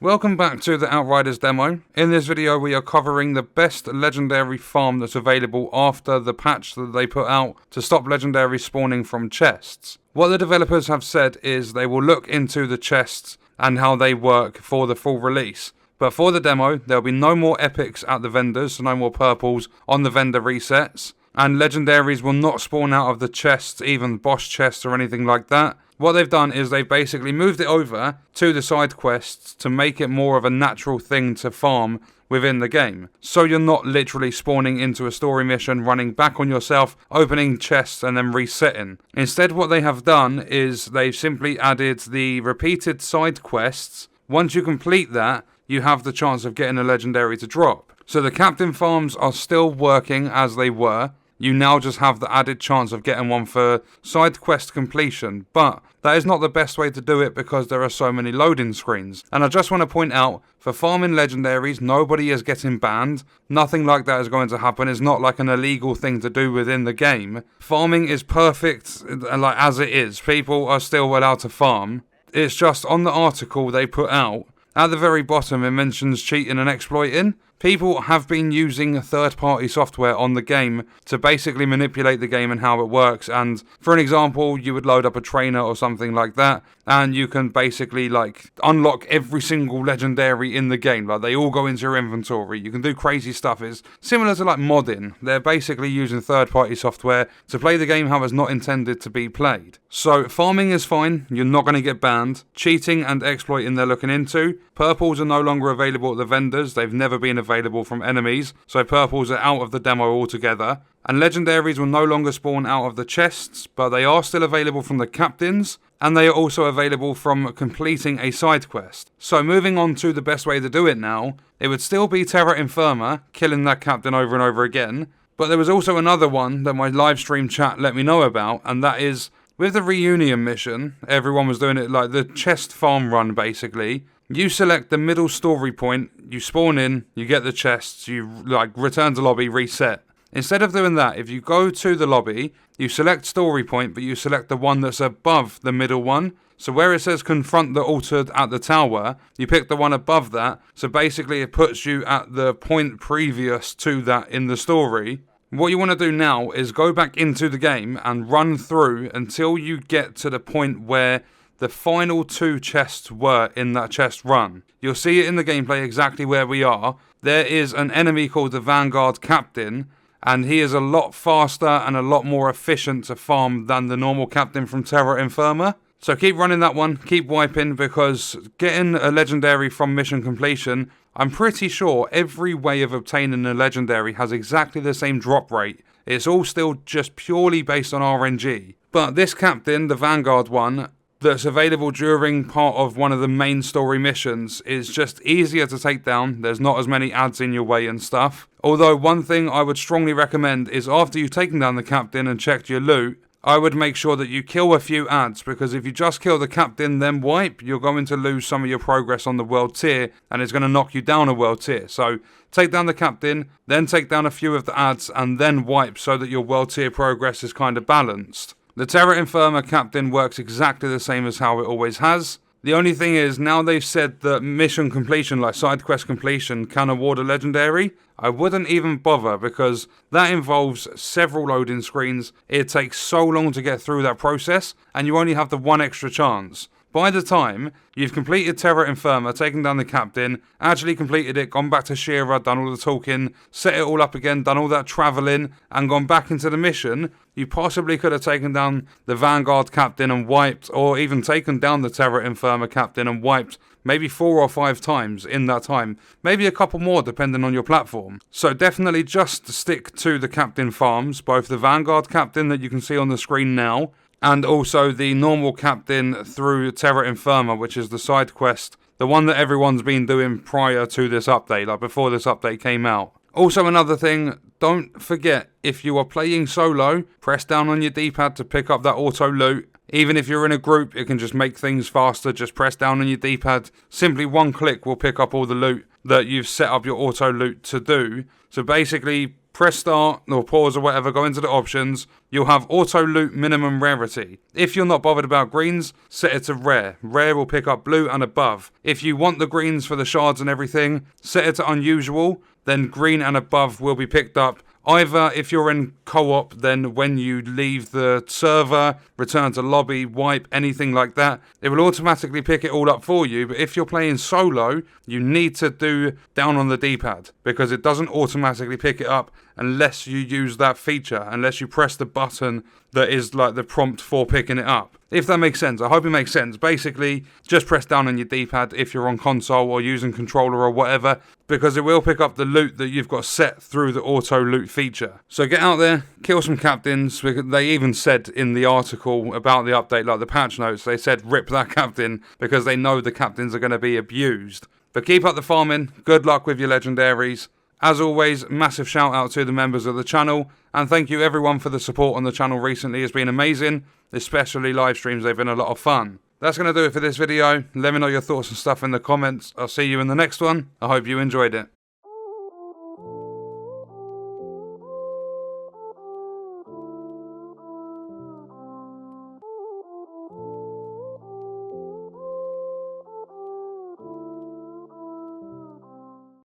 Welcome back to the Outriders demo. In this video we are covering the best legendary farm that's available after the patch that they put out to stop legendaries spawning from chests. What the developers have said is they will look into the chests and how they work for the full release. But for the demo, there'll be no more epics at the vendors, so no more purples on the vendor resets. And legendaries will not spawn out of the chests, even boss chests or anything like that. What they've done is they've basically moved it over to the side quests to make it more of a natural thing to farm within the game. So you're not literally spawning into a story mission, running back on yourself, opening chests and then resetting. Instead what they have done is they've simply added the repeated side quests. Once you complete that, you have the chance of getting a legendary to drop. So the captain farms are still working as they were. You now just have the added chance of getting one for side quest completion, but that is not the best way to do it because there are so many loading screens. And I just want to point out, for farming legendaries, nobody is getting banned. Nothing like that is going to happen. It's not like an illegal thing to do within the game. Farming is perfect like as it is. People are still allowed to farm. It's just on the article they put out, at the very bottom it mentions cheating and exploiting. People have been using third-party software on the game to basically manipulate the game and how it works, and for an example, you would load up a trainer or something like that, and you can basically unlock every single legendary in the game. Like, they all go into your inventory. You can do crazy stuff. It's similar to modding. They're basically using third-party software to play the game how it's not intended to be played. So farming is fine, you're not going to get banned. Cheating and exploiting they're looking into. Purples are no longer available at the vendors. They've never been available from enemies, so purples are out of the demo altogether. And legendaries will no longer spawn out of the chests, but they are still available from the captains, and they are also available from completing a side quest. So moving on to the best way to do it now, it would still be Terra Infirma, killing that captain over and over again, but there was also another one that my live stream chat let me know about, and that is, with the reunion mission, everyone was doing it like the chest farm run basically. You select the middle story point, you spawn in, you get the chests, you return to lobby, reset. Instead of doing that, if you go to the lobby, you select story point, but you select the one that's above the middle one. So where it says confront the altered at the tower, you pick the one above that. So basically it puts you at the point previous to that in the story. What you want to do now is go back into the game and run through until you get to the point where the final two chests were in that chest run. You'll see it in the gameplay exactly where we are. There is an enemy called the Vanguard Captain, and he is a lot faster and a lot more efficient to farm than the normal captain from Terra Infirma. So keep running that one, keep wiping, because getting a legendary from mission completion, I'm pretty sure every way of obtaining a legendary has exactly the same drop rate. It's all still just purely based on RNG. But this captain, the Vanguard one, that's available during part of one of the main story missions is just easier to take down. There's not as many ads in your way and stuff. Although one thing I would strongly recommend is after you've taken down the captain and checked your loot, I would make sure that you kill a few ads, because if you just kill the captain then wipe, you're going to lose some of your progress on the world tier and it's going to knock you down a world tier. So take down the captain, then take down a few of the ads and then wipe so that your world tier progress is kind of balanced. The Terra Infirma captain works exactly the same as how it always has. The only thing is, now they've said that mission completion, like side quest completion, can award a legendary. I wouldn't even bother, because that involves several loading screens. It takes so long to get through that process, and you only have the one extra chance. By the time you've completed Terra Infirma, taken down the captain, actually completed it, gone back to Shira, done all the talking, set it all up again, done all that travelling, and gone back into the mission, you possibly could have taken down the Vanguard captain and wiped, or even taken down the Terra Infirma captain and wiped maybe 4 or 5 times in that time. Maybe a couple more depending on your platform. So definitely just stick to the captain farms, both the Vanguard captain that you can see on the screen now, and also the normal captain through Terra Infirma, which is the side quest, the one that everyone's been doing prior to this update, like before this update came out. Also another thing, don't forget, if you are playing solo, press down on your D-pad to pick up that auto loot. Even if you're in a group, it can just make things faster. Just press down on your D-pad. Simply one click will pick up all the loot that you've set up your auto loot to do. So basically, press start or pause or whatever, go into the options, you'll have auto loot minimum rarity. If you're not bothered about greens, set it to rare. Rare will pick up blue and above. If you want the greens for the shards and everything, set it to unusual, then green and above will be picked up. Either if you're in co-op, then when you leave the server, return to lobby, wipe, anything like that, it will automatically pick it all up for you. But if you're playing solo, you need to do down on the D-pad, because it doesn't automatically pick it up unless you use that feature, unless you press the button that is like the prompt for picking it up. If that makes sense. I hope it makes sense. Basically, just press down on your D-pad if you're on console or using controller or whatever, because it will pick up the loot that you've got set through the auto loot feature. So get out there, kill some captains. They even said in the article about the update, like the patch notes, they said rip that captain because they know the captains are going to be abused. But keep up the farming. Good luck with your legendaries. As always, massive shout out to the members of the channel, and thank you everyone for the support on the channel recently. It's been amazing, especially live streams. They've been a lot of fun. That's going to do it for this video. Let me know your thoughts and stuff in the comments. I'll see you in the next one. I hope you enjoyed it.